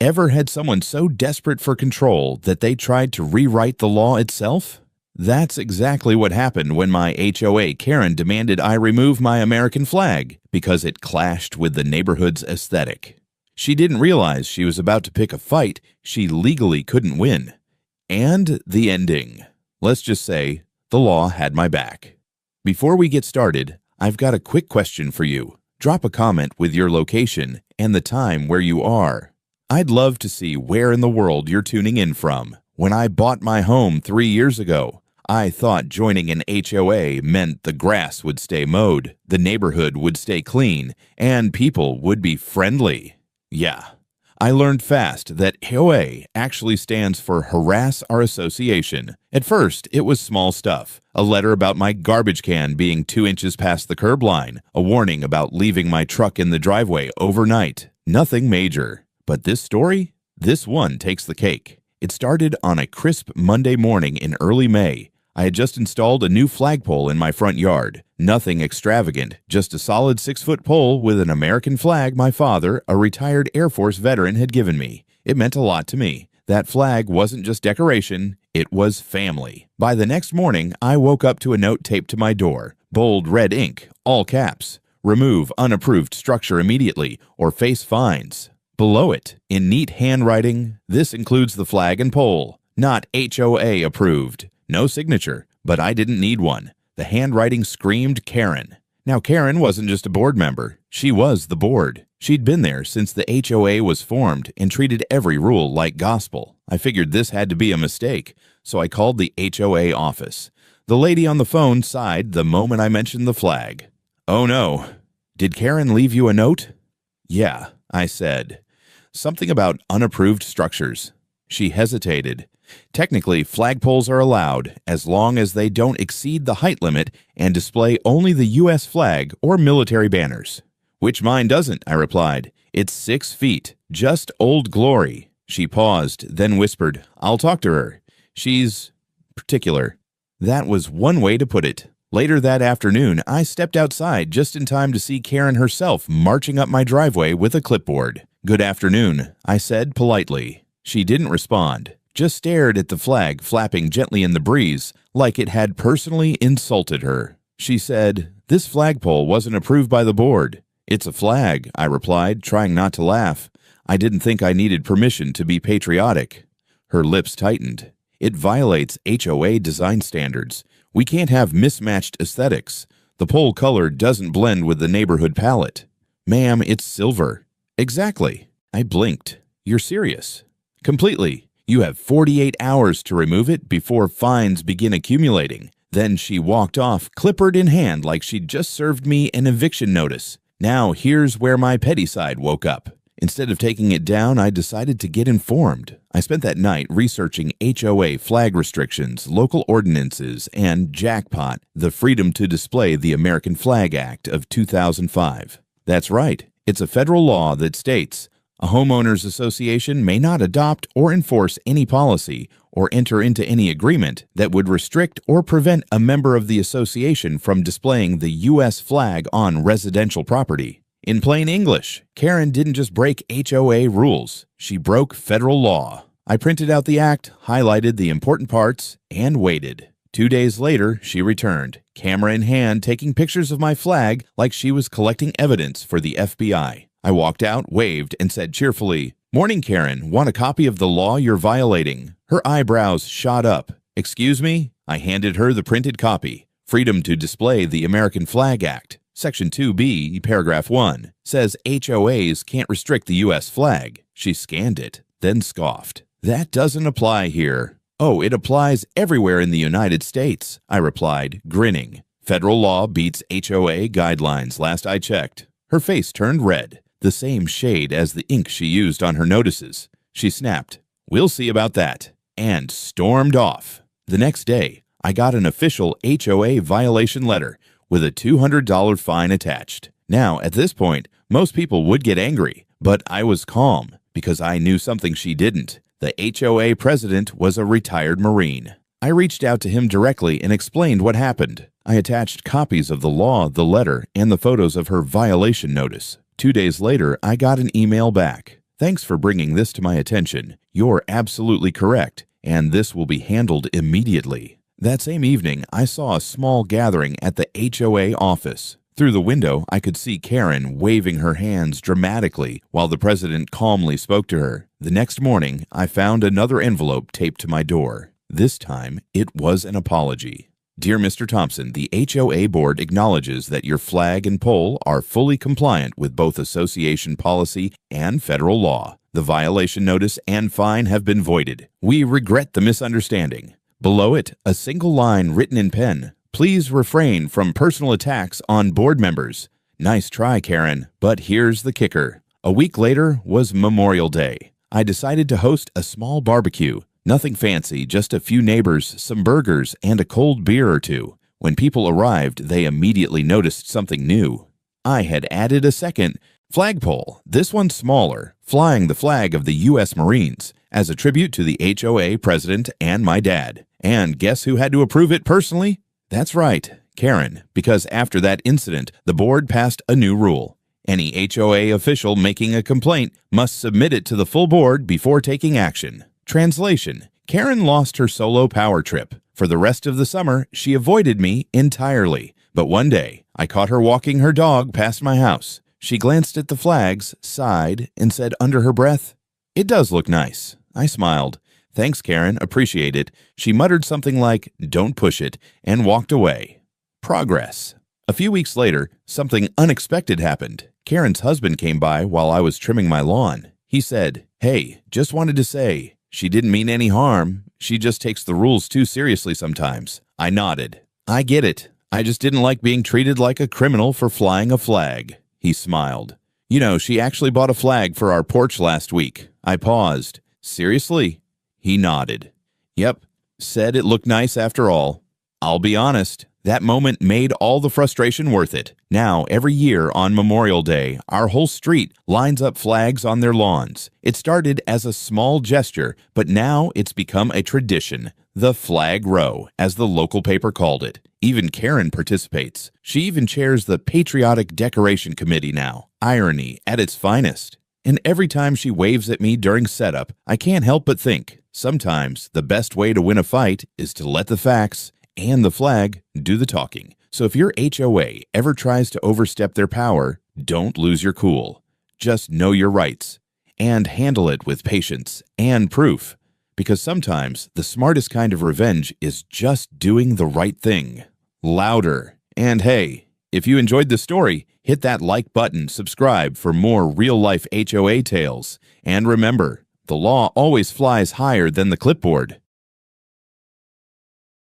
Ever had someone so desperate for control that they tried to rewrite the law itself? That's exactly what happened when my HOA Karen demanded I remove my American flag because it clashed with the neighborhood's aesthetic. She didn't realize she was about to pick a fight she legally couldn't win. And the ending. Let's just say the law had my back. Before we get started, I've got a quick question for you. Drop a comment with your location and the time where you are. I'd love to see where in the world you're tuning in from. When I bought my home 3 years ago, I thought joining an HOA meant the grass would stay mowed, the neighborhood would stay clean, and people would be friendly. Yeah, I learned fast that HOA actually stands for Harass Our Association. At first, it was small stuff. A letter about my garbage can being 2 inches past the curb line, a warning about leaving my truck in the driveway overnight. Nothing major. But this story? This one takes the cake. It started on a crisp Monday morning in early May. I had just installed a new flagpole in my front yard. Nothing extravagant, just a solid 6-foot pole with an American flag my father, a retired Air Force veteran, had given me. It meant a lot to me. That flag wasn't just decoration, it was family. By the next morning, I woke up to a note taped to my door. Bold red ink, all caps. Remove unapproved structure immediately or face fines. Below it, in neat handwriting, this includes the flag and pole. Not HOA approved. No signature, but I didn't need one. The handwriting screamed Karen. Now, Karen wasn't just a board member. She was the board. She'd been there since the HOA was formed and treated every rule like gospel. I figured this had to be a mistake, so I called the HOA office. The lady on the phone sighed the moment I mentioned the flag. "Oh no. Did Karen leave you a note?" "Yeah," I said. "Something about unapproved structures." She hesitated. Technically, flagpoles are allowed as long as they don't exceed the height limit and display only the U.S. flag or military banners. "Which mine doesn't," I replied. "It's 6 feet, just Old Glory." She paused, then whispered, "I'll talk to her. She's particular." That was one way to put it. Later that afternoon, I stepped outside just in time to see Karen herself marching up my driveway with a clipboard. "Good afternoon," I said politely. She didn't respond, just stared at the flag flapping gently in the breeze like it had personally insulted her. She said, "This flagpole wasn't approved by the board." "It's a flag," I replied, trying not to laugh. I didn't think I needed permission to be patriotic. Her lips tightened. "It violates HOA design standards. We can't have mismatched aesthetics. The pole color doesn't blend with the neighborhood palette." "Ma'am, it's silver." "Exactly." I blinked. "You're serious?" "Completely. You have 48 hours to remove it before fines begin accumulating." Then she walked off, clipboard in hand, like she'd just served me an eviction notice. Now here's where my petty side woke up. Instead of taking it down, I decided to get informed. I spent that night researching HOA flag restrictions, local ordinances, and jackpot, the Freedom to Display the American Flag Act of 2005. That's right. It's a federal law that states a homeowners association may not adopt or enforce any policy or enter into any agreement that would restrict or prevent a member of the association from displaying the U.S. flag on residential property. In plain English, Karen didn't just break HOA rules, she broke federal law. I printed out the act, highlighted the important parts, and waited. 2 days later, she returned, camera in hand, taking pictures of my flag like she was collecting evidence for the FBI. I walked out, waved, and said cheerfully, "Morning, Karen. Want a copy of the law you're violating?" Her eyebrows shot up. "Excuse me?" I handed her the printed copy. Freedom to Display the American Flag Act. Section 2B, paragraph 1, says HOAs can't restrict the U.S. flag. She scanned it, then scoffed. "That doesn't apply here." "Oh, it applies everywhere in the United States," I replied, grinning. "Federal law beats HOA guidelines last I checked." Her face turned red, the same shade as the ink she used on her notices. She snapped, "We'll see about that," and stormed off. The next day, I got an official HOA violation letter with a $200 fine attached. Now, at this point, most people would get angry, but I was calm because I knew something she didn't. The HOA president was a retired Marine. I reached out to him directly and explained what happened. I attached copies of the law, the letter, and the photos of her violation notice. 2 days later, I got an email back. Thanks for bringing this to my attention. You're absolutely correct, and this will be handled immediately." That same evening, I saw a small gathering at the HOA office. Through the window, I could see Karen waving her hands dramatically while the president calmly spoke to her. The next morning, I found another envelope taped to my door. This time, it was an apology. "Dear Mr. Thompson, the HOA board acknowledges that your flag and pole are fully compliant with both association policy and federal law. The violation notice and fine have been voided. We regret the misunderstanding." Below it, a single line written in pen. "Please refrain from personal attacks on board members." Nice try, Karen, but here's the kicker. A week later was Memorial Day. I decided to host a small barbecue. Nothing fancy, just a few neighbors, some burgers, and a cold beer or two. When people arrived, they immediately noticed something new. I had added a second flagpole, this one smaller, flying the flag of the U.S. Marines, as a tribute to the HOA president and my dad. And guess who had to approve it personally? That's right, Karen, because after that incident, the board passed a new rule. Any HOA official making a complaint must submit it to the full board before taking action. Translation: Karen lost her solo power trip. For the rest of the summer, she avoided me entirely. But one day, I caught her walking her dog past my house. She glanced at the flags, sighed, and said under her breath, "It does look nice." I smiled. "Thanks, Karen, appreciate it." She muttered something like, "Don't push it," and walked away. Progress. A few weeks later, something unexpected happened. Karen's husband came by while I was trimming my lawn. He said, "Hey, just wanted to say, she didn't mean any harm. She just takes the rules too seriously sometimes." I nodded. "I get it. I just didn't like being treated like a criminal for flying a flag." He smiled. "You know, she actually bought a flag for our porch last week." I paused. "Seriously?" He nodded. "Yep. Said it looked nice after all." I'll be honest, that moment made all the frustration worth it. Now, every year on Memorial Day, our whole street lines up flags on their lawns. It started as a small gesture, but now it's become a tradition. The Flag Row, as the local paper called it. Even Karen participates. She even chairs the Patriotic Decoration Committee now. Irony at its finest. And every time she waves at me during setup, I can't help but think, sometimes the best way to win a fight is to let the facts and the flag do the talking. So if your HOA ever tries to overstep their power, don't lose your cool. Just know your rights and handle it with patience and proof. Because sometimes the smartest kind of revenge is just doing the right thing. Louder. And hey, if you enjoyed the story, hit that like button, subscribe for more real-life HOA tales. And remember, the law always flies higher than the clipboard.